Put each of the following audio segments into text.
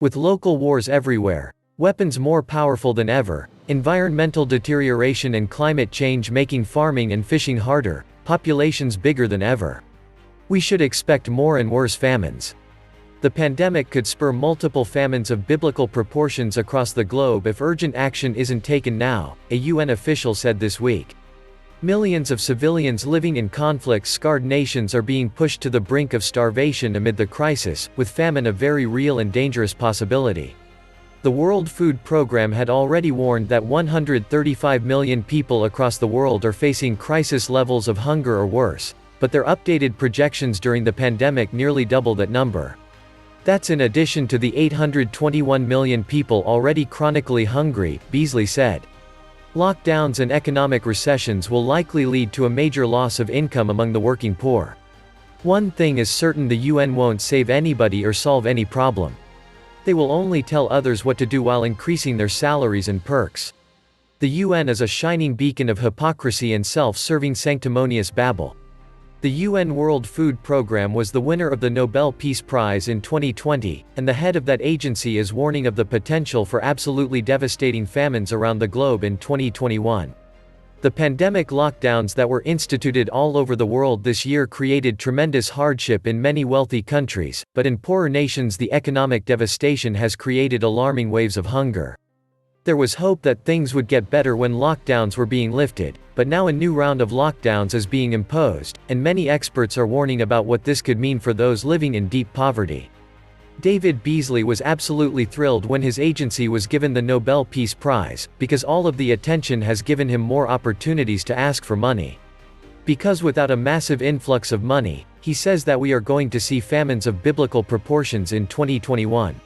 With local wars everywhere, weapons more powerful than ever, environmental deterioration and climate change making farming and fishing harder, populations bigger than ever. We should expect more and worse famines. The pandemic could spur multiple famines of biblical proportions across the globe if urgent action isn't taken now, a UN official said this week. Millions of civilians living in conflict-scarred nations are being pushed to the brink of starvation amid the crisis, with famine a very real and dangerous possibility. The World Food Programme had already warned that 135 million people across the world are facing crisis levels of hunger or worse, but their updated projections during the pandemic nearly double that number. That's in addition to the 821 million people already chronically hungry, Beasley said. Lockdowns and economic recessions will likely lead to a major loss of income among the working poor. One thing is certain: the UN won't save anybody or solve any problem. They will only tell others what to do while increasing their salaries and perks. The UN is a shining beacon of hypocrisy and self-serving sanctimonious babble. The UN World Food Programme was the winner of the Nobel Peace Prize in 2020, and the head of that agency is warning of the potential for absolutely devastating famines around the globe in 2021. The pandemic lockdowns that were instituted all over the world this year created tremendous hardship in many wealthy countries, but in poorer nations the economic devastation has created alarming waves of hunger. There was hope that things would get better when lockdowns were being lifted, but now a new round of lockdowns is being imposed, and many experts are warning about what this could mean for those living in deep poverty. David Beasley was absolutely thrilled when his agency was given the Nobel Peace Prize, because all of the attention has given him more opportunities to ask for money. Because without a massive influx of money, he says that we are going to see famines of biblical proportions in 2021.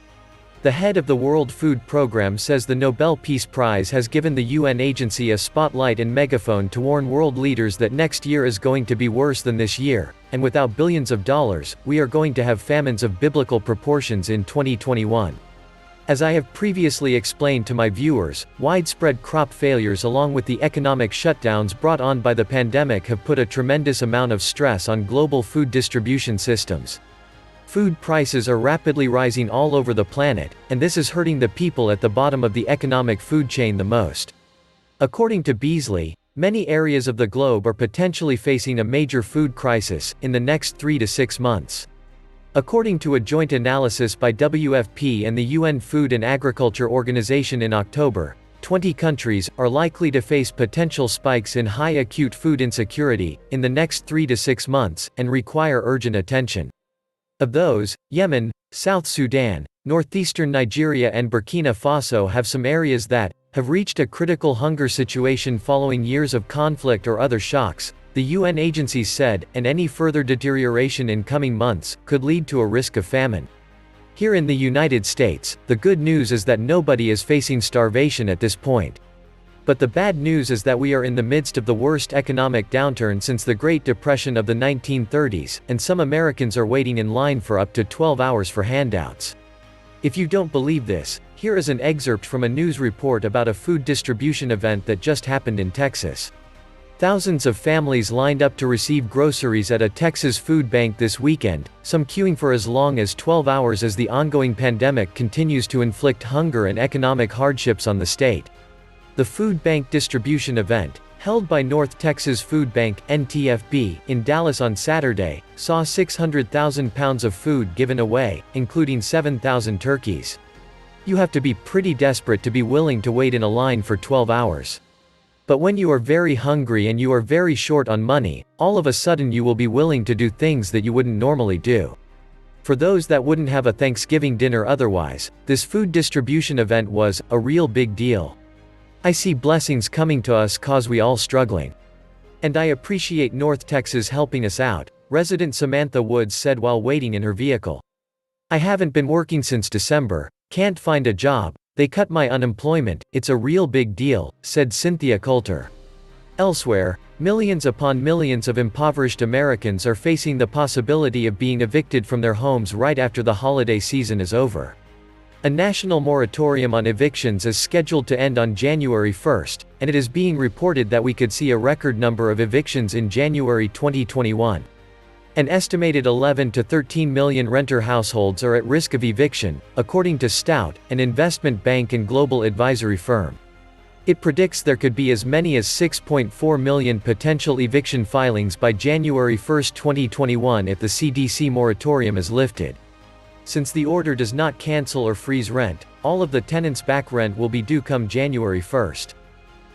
The head of the World Food Programme says the Nobel Peace Prize has given the UN agency a spotlight and megaphone to warn world leaders that next year is going to be worse than this year, and without billions of dollars, we are going to have famines of biblical proportions in 2021. As I have previously explained to my viewers, widespread crop failures along with the economic shutdowns brought on by the pandemic have put a tremendous amount of stress on global food distribution systems. Food prices are rapidly rising all over the planet, and this is hurting the people at the bottom of the economic food chain the most. According to Beasley, many areas of the globe are potentially facing a major food crisis in the next 3 to 6 months. According to a joint analysis by WFP and the UN Food and Agriculture Organization in October, 20 countries are likely to face potential spikes in high acute food insecurity in the next 3 to 6 months, and require urgent attention. Of those, Yemen, South Sudan, northeastern Nigeria and Burkina Faso have some areas that have reached a critical hunger situation following years of conflict or other shocks, the UN agencies said, and any further deterioration in coming months could lead to a risk of famine. Here in the United States, the good news is that nobody is facing starvation at this point. But the bad news is that we are in the midst of the worst economic downturn since the Great Depression of the 1930s, and some Americans are waiting in line for up to 12 hours for handouts. If you don't believe this, here is an excerpt from a news report about a food distribution event that just happened in Texas. Thousands of families lined up to receive groceries at a Texas food bank this weekend, some queuing for as long as 12 hours as the ongoing pandemic continues to inflict hunger and economic hardships on the state. The food bank distribution event, held by North Texas Food Bank (NTFB) in Dallas on Saturday, saw 600,000 pounds of food given away, including 7,000 turkeys. You have to be pretty desperate to be willing to wait in a line for 12 hours. But when you are very hungry and you are very short on money, all of a sudden you will be willing to do things that you wouldn't normally do. For those that wouldn't have a Thanksgiving dinner otherwise, this food distribution event was a real big deal. I see blessings coming to us cause we all struggling. And I appreciate North Texas helping us out, resident Samantha Woods said while waiting in her vehicle. I haven't been working since December, can't find a job, they cut my unemployment, it's a real big deal, said Cynthia Coulter. Elsewhere, millions upon millions of impoverished Americans are facing the possibility of being evicted from their homes right after the holiday season is over. A national moratorium on evictions is scheduled to end on January 1st, and it is being reported that we could see a record number of evictions in January 2021. An estimated 11 to 13 million renter households are at risk of eviction, according to Stout, an investment bank and global advisory firm. It predicts there could be as many as 6.4 million potential eviction filings by January 1, 2021 if the CDC moratorium is lifted. Since the order does not cancel or freeze rent, all of the tenants' back rent will be due come January 1.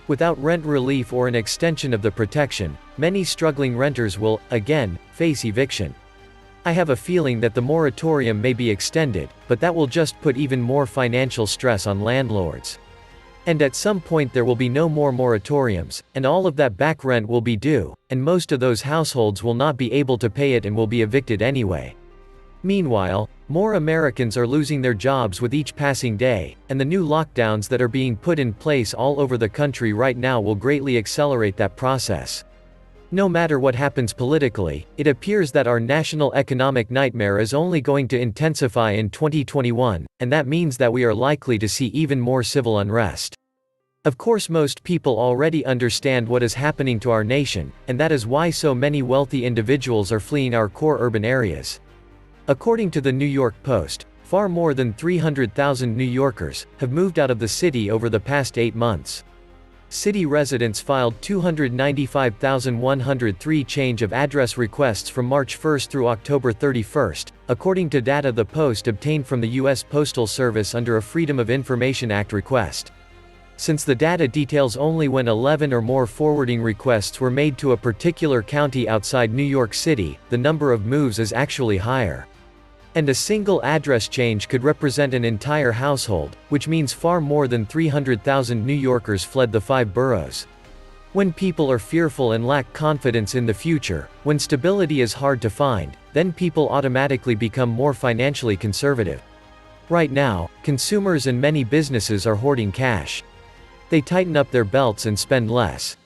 Without rent relief or an extension of the protection, many struggling renters will, again, face eviction. I have a feeling that the moratorium may be extended, but that will just put even more financial stress on landlords. And at some point there will be no more moratoriums, and all of that back rent will be due, and most of those households will not be able to pay it and will be evicted anyway. Meanwhile, more Americans are losing their jobs with each passing day, and the new lockdowns that are being put in place all over the country right now will greatly accelerate that process. No matter what happens politically, it appears that our national economic nightmare is only going to intensify in 2021, and that means that we are likely to see even more civil unrest. Of course, most people already understand what is happening to our nation, and that is why so many wealthy individuals are fleeing our core urban areas. According to the New York Post, far more than 300,000 New Yorkers have moved out of the city over the past 8 months. City residents filed 295,103 change of address requests from March 1 through October 31, according to data the Post obtained from the U.S. Postal Service under a Freedom of Information Act request. Since the data details only when 11 or more forwarding requests were made to a particular county outside New York City, the number of moves is actually higher. And a single address change could represent an entire household, which means far more than 300,000 New Yorkers fled the 5 boroughs. When people are fearful and lack confidence in the future, when stability is hard to find, then people automatically become more financially conservative. Right now, consumers and many businesses are hoarding cash. They tighten up their belts and spend less.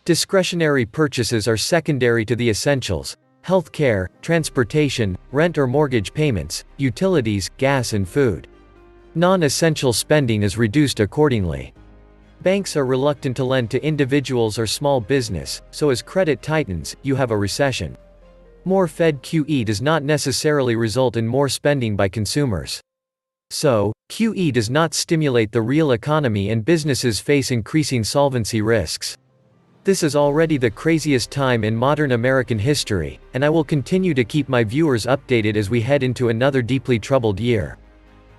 Discretionary purchases are secondary to the essentials: healthcare, transportation, rent or mortgage payments, utilities, gas and food. Non-essential spending is reduced accordingly. Banks are reluctant to lend to individuals or small business, so as credit tightens, you have a recession. More Fed QE does not necessarily result in more spending by consumers. So, QE does not stimulate the real economy and businesses face increasing solvency risks. This is already the craziest time in modern American history, and I will continue to keep my viewers updated as we head into another deeply troubled year.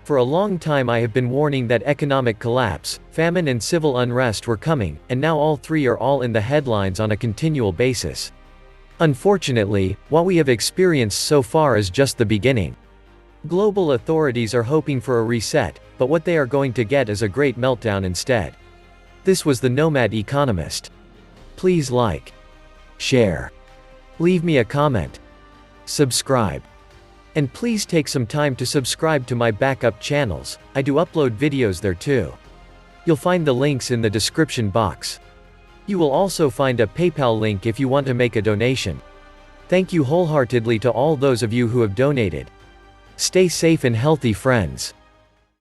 For a long time I have been warning that economic collapse, famine and civil unrest were coming, and now all three are all in the headlines on a continual basis. Unfortunately, what we have experienced so far is just the beginning. Global authorities are hoping for a reset, but what they are going to get is a great meltdown instead. This was the Nomad Economist. Please like, share, leave me a comment, subscribe. And please take some time to subscribe to my backup channels. I do upload videos there too. You'll find the links in the description box. You will also find a PayPal link if you want to make a donation. Thank you wholeheartedly to all those of you who have donated. Stay safe and healthy, friends.